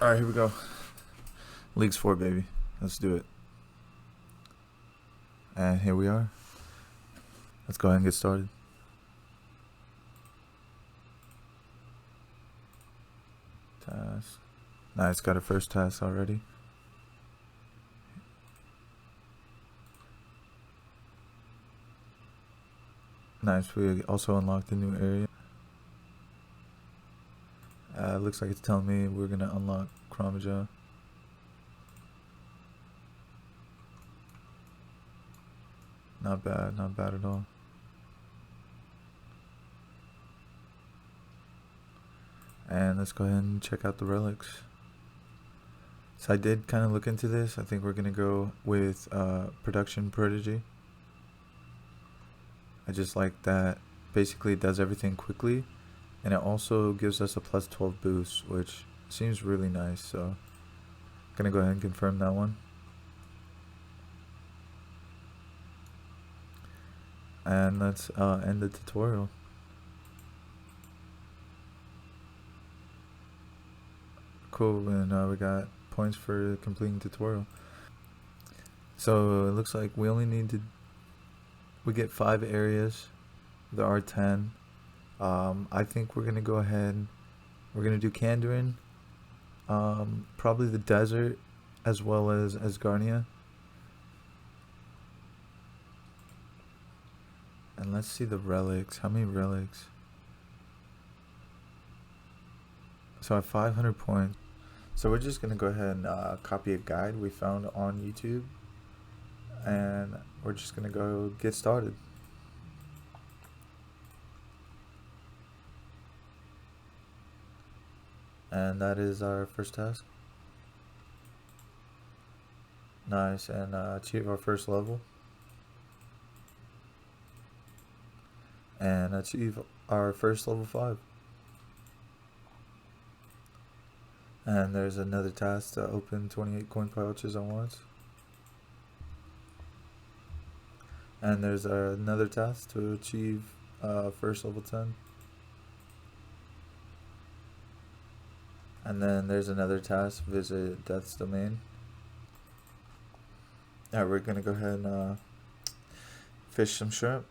Alright, here we go. Leagues 4, baby. Let's do it. And here we are. Let's go ahead and get started. Task. Nice, got our first task already. Nice, we also unlocked a new area. Looks like it's telling me we're gonna unlock Kramaja. Not bad at all. And let's go ahead and check out the relics. So I did kind of look into this. I think we're gonna go with Production Prodigy. I just like that basically it does everything quickly, and it also gives us a plus 12 boost, which seems really nice. So I'm gonna go ahead and confirm that one. And let's end the tutorial. Cool, and we got points for completing tutorial. So it looks like we only need to, we get 5 areas. There are 10. I think we're gonna go ahead, we're gonna do Kandarin, probably the desert, as well as Asgarnia. And let's see the relics. How many relics? So I have 500 points. So we're just gonna go ahead and copy a guide we found on YouTube, and we're just gonna go get started. And that is our first task. Nice, and achieve our first level. And achieve our first level 5. And there's another task to open 28 coin pouches at once. And there's another task to achieve first level 10. And then there's another task, visit Death's Domain. Alright, we're gonna go ahead and fish some shrimp.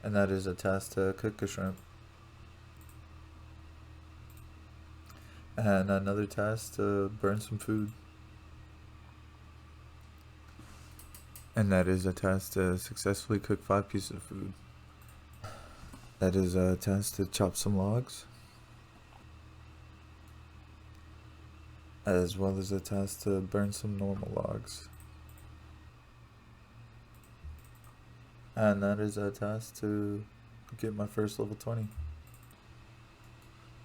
And that is a task to cook a shrimp. And another task to burn some food. And that is a task to successfully cook 5 pieces of food. That is a task to chop some logs. As well as a task to burn some normal logs. And that is a task to get my first level 20.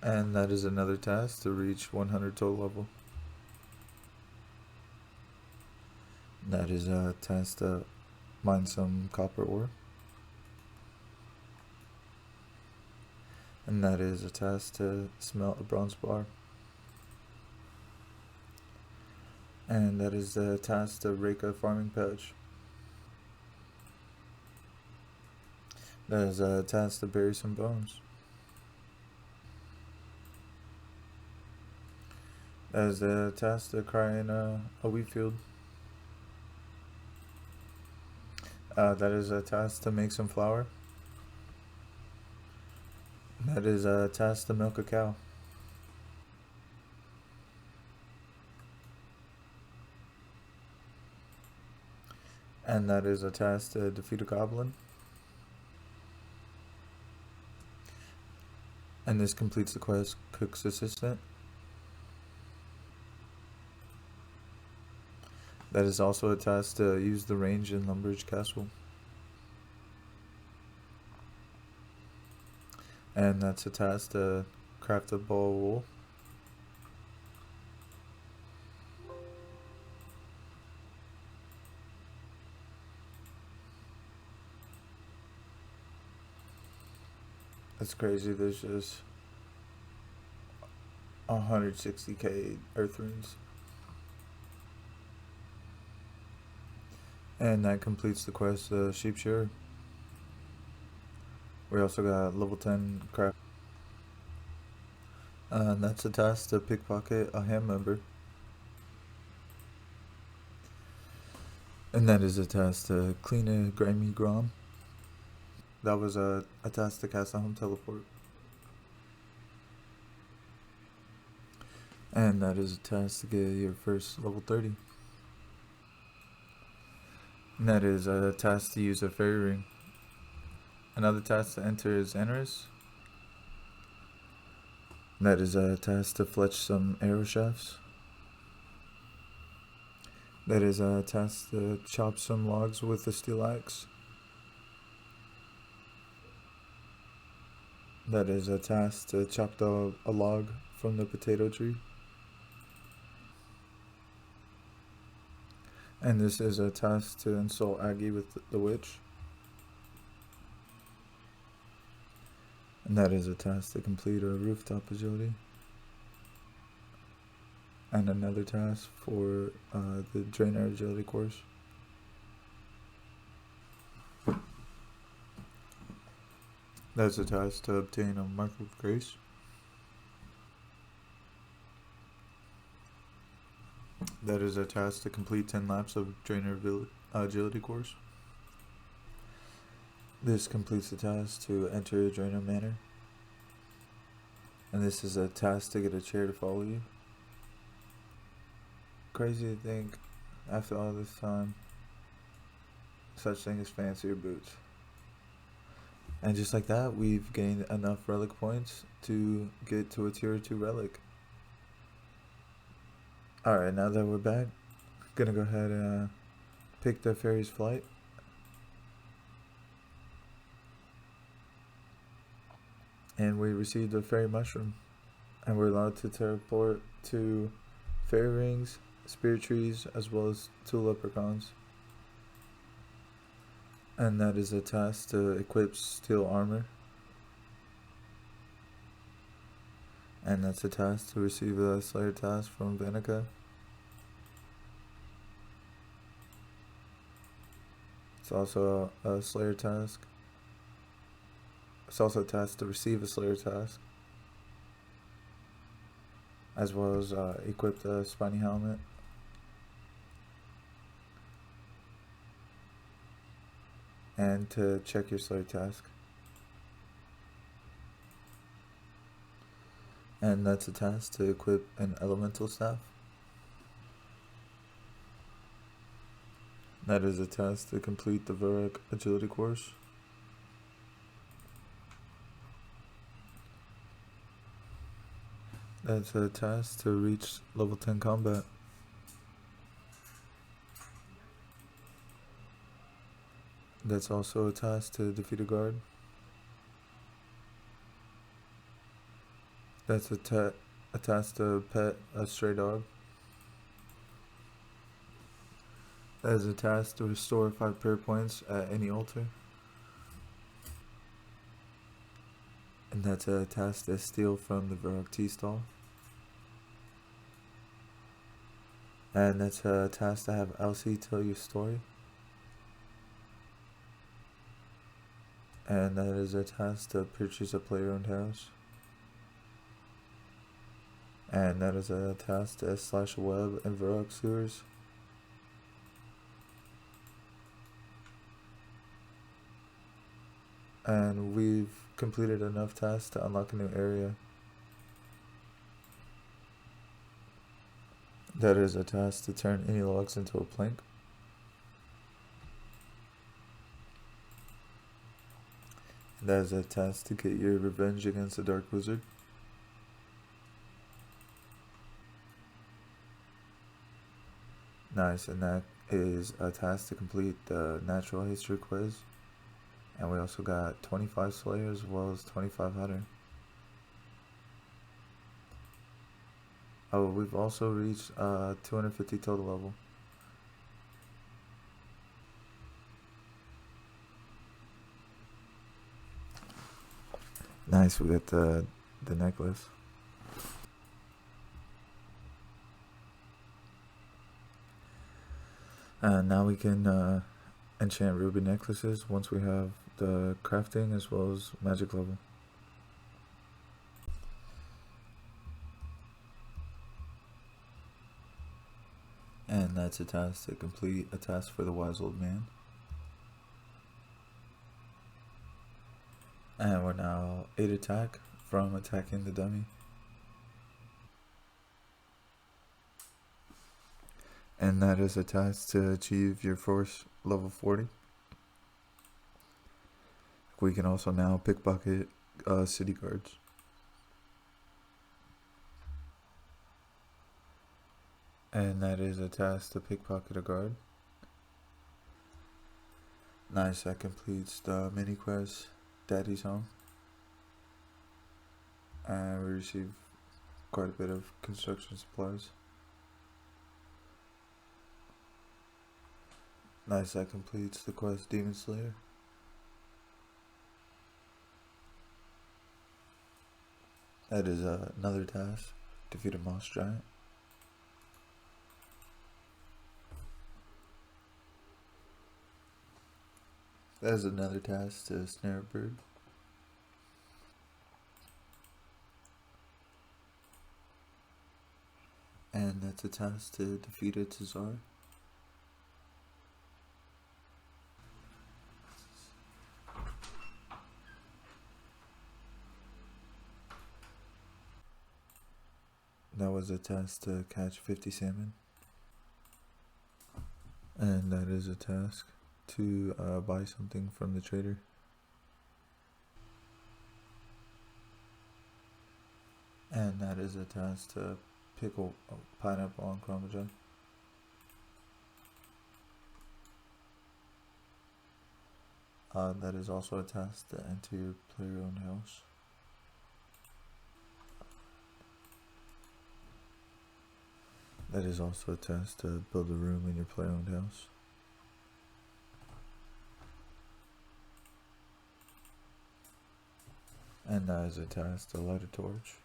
And that is another task to reach 100 total level. That is a task to mine some copper ore. And that is a task to smelt a bronze bar. And that is a task to rake a farming patch. That is a task to bury some bones. That is a task to cry in a wheat field. That is a task to make some flour. That is a task to milk a cow. And that is a task to defeat a goblin. And this completes the quest, Cook's Assistant. That is also a task to use the range in Lumbridge Castle. And that's a task to craft a ball of wool. That's crazy, there's just 160k earth runes. And that completes the quest, Sheep Shearer. We also got level 10 craft. And that's a task to pickpocket a hand member. And that is a task to clean a grimy grom. That was a task to cast a home teleport. And that is a task to get your first level 30. And that is a task to use a fairy ring. Another task to enter is Xanaris. That is a task to fletch some arrow shafts. That is a task to chop some logs with a steel axe. That is a task to chop a log from the potato tree. And this is a task to insult Aggie with the witch. And that is a task to complete a rooftop agility. And another task for the Drainer agility course. That's a task to obtain a Mark of Grace. That is a task to complete 10 laps of Drainer agility course. This completes the task to enter Drainer Manor. And this is a task to get a chair to follow you. Crazy to think, after all this time, such thing as fancier boots. And just like that, we've gained enough relic points to get to a tier 2 relic. Alright, now that we're back, gonna go ahead and pick the fairy's flight. And we received a fairy mushroom. And we're allowed to teleport to fairy rings, spirit trees, as well as 2 leprechauns. And that is a task to equip steel armor. And that's a task to receive a Slayer task from Vanica. It's also a Slayer task. It's also a task to receive a Slayer task, as well as equip the spiny helmet. And to check your Slayer task. And that's a task to equip an elemental staff. That is a task to complete the Varrock agility course. That's a task to reach level 10 combat. That's also a task to defeat a guard. That's a task to pet a stray dog. That is a task to restore 5 prayer points at any altar. And that's a task to steal from the Varrock tea stall. And that's a task to have Elsie tell you a story. And that is a task to purchase a player-owned house. And that is a task to slash a web in Varrock sewers. And we've completed enough tasks to unlock a new area. That is a task to turn any logs into a plank. That is a task to get your revenge against the Dark Wizard. Nice, and that is a task to complete the Natural History quiz. And we also got 25 Slayer as well as 25 Hunter. Oh, we've also reached 250 total level. Nice, we got the necklace. And now we can enchant ruby necklaces once we have the crafting as well as magic level. And that's a task to complete a task for the wise old man. And we're now 8 attack from attacking the dummy. And that is a task to achieve your force level 40. We can also now pickpocket city guards. And that is a task to pickpocket a guard. Nice, that completes the mini quest, Daddy's Home. And we receive quite a bit of construction supplies. Nice, that completes the quest, Demon Slayer. That is another task, defeat a moss giant. That is another task to snare a bird. And that's a task to defeat a Tazar. That was a task to catch 50 salmon. And that is a task to buy something from the trader. And that is a task to pickle pineapple on Chromogen. That is also a task to enter your player-owned house. That is also a task to build a room in your player-owned house. And that is a task to light a torch.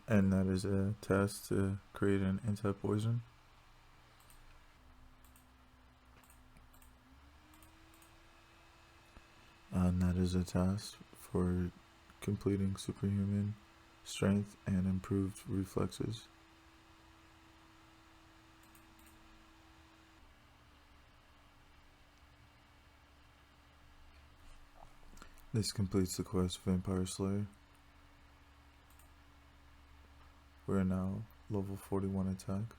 And that is a task to create an anti-poison. And that is a task for completing superhuman strength and improved reflexes. This completes the quest Vampire Slayer. We're now level 41 attack.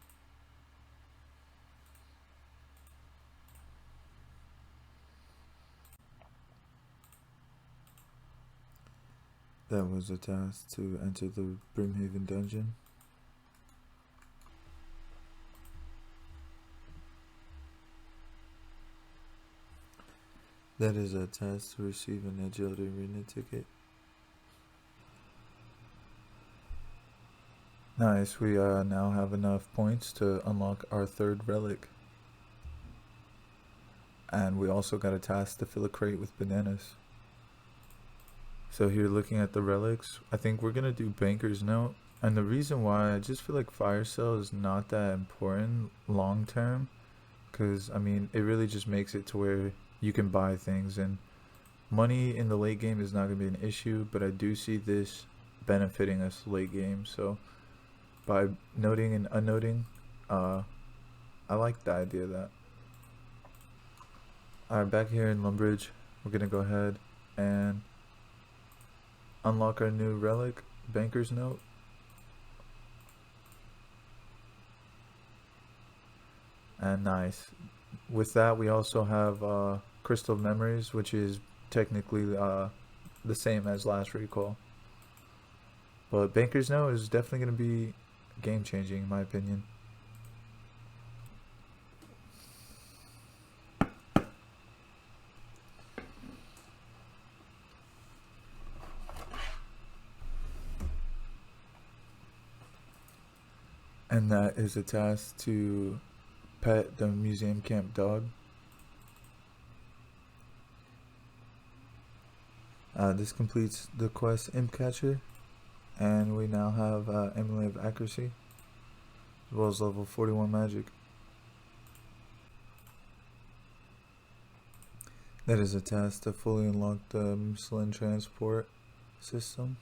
That was a task to enter the Brimhaven dungeon. That is a task to receive an agility arena ticket. Nice, we now have enough points to unlock our 3rd relic. And we also got a task to fill a crate with bananas. So here, looking at the relics, I think we're gonna do Banker's Note. And the reason why, I just feel like Fire Cell is not that important long term. Because, I mean, it really just makes it to where you can buy things. And money in the late game is not gonna be an issue. But I do see this benefiting us late game. So by noting and unnoting, I like the idea of that. Alright, back here in Lumbridge, we're gonna go ahead and unlock our new relic, Banker's Note. And nice. With that, we also have Crystal of Memories, which is technically the same as Last Recall. But Banker's Note is definitely going to be game changing in my opinion. And that is a task to pet the museum camp dog. This completes the quest Imp Catcher, and we now have Emily of Accuracy, as well as level 41 magic. That is a task to fully unlock the Muslin transport system.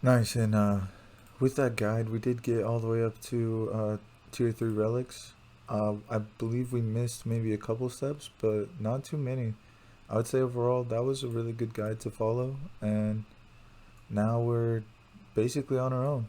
Nice. And with that guide, we did get all the way up to tier 3 relics. I believe we missed maybe a couple steps, but not too many. I would say overall that was a really good guide to follow, and now we're basically on our own.